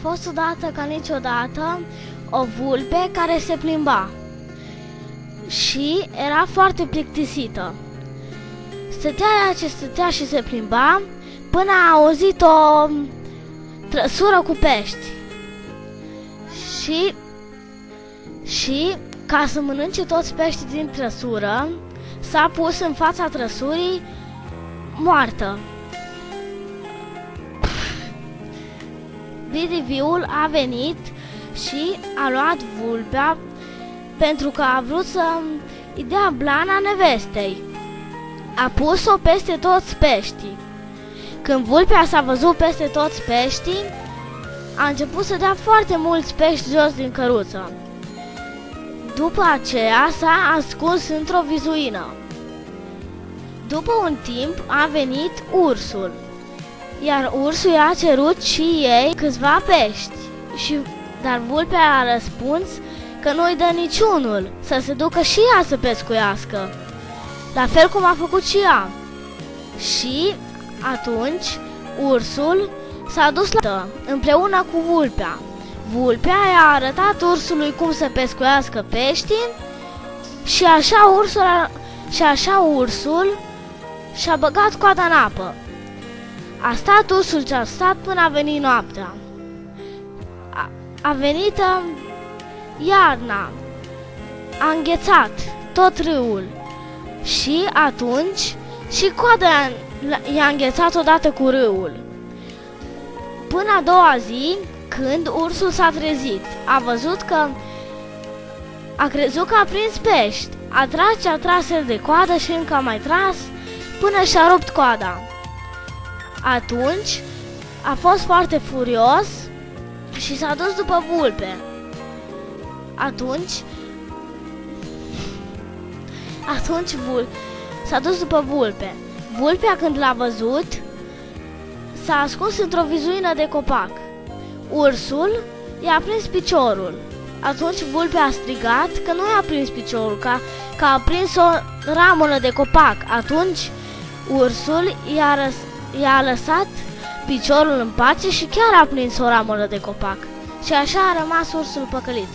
fost odată ca niciodată o vulpe care se plimba și era foarte plictisită. Stătea și se plimba până a auzit o trăsură cu pești și ca să mănânce toți peștii din trăsură, s-a pus în fața trăsurii moartă. Bidiviul a venit și a luat vulpea pentru că a vrut să-i dea blana nevestei. A pus-o peste toți peștii. Când vulpea s-a văzut peste toți peștii, a început să dea foarte mulți pești jos din căruță. După aceea s-a ascuns într-o vizuină. După un timp a venit ursul, iar ursul i-a cerut și ei câțiva pești, dar vulpea a răspuns că nu-i dă niciunul, să se ducă și ea să pescuiască, la fel cum a făcut și ea. Și atunci ursul s-a dus împreună cu vulpea. Vulpea i-a arătat ursului cum să pescuiască peștii și așa ursul și-a băgat coada în apă. A stat ursul ce-a stat până a venit noaptea. A venit iarna, a înghețat tot râul și atunci și coada i-a înghețat odată cu râul. Până a doua zi, când ursul s-a trezit, a crezut că a prins pești. A tras el de coadă și încă a mai tras până și-a rupt coada. Atunci a fost foarte furios și s-a dus după vulpe. S-a dus după vulpe. Vulpea, când l-a văzut, s-a ascuns într-o vizuină de copac. Ursul i-a prins piciorul. Atunci vulpea a strigat că nu i-a prins piciorul, că a prins o ramură de copac. Atunci ursul i-a lăsat piciorul în pace și chiar a prins o ramură de copac. Și așa a rămas ursul păcălit.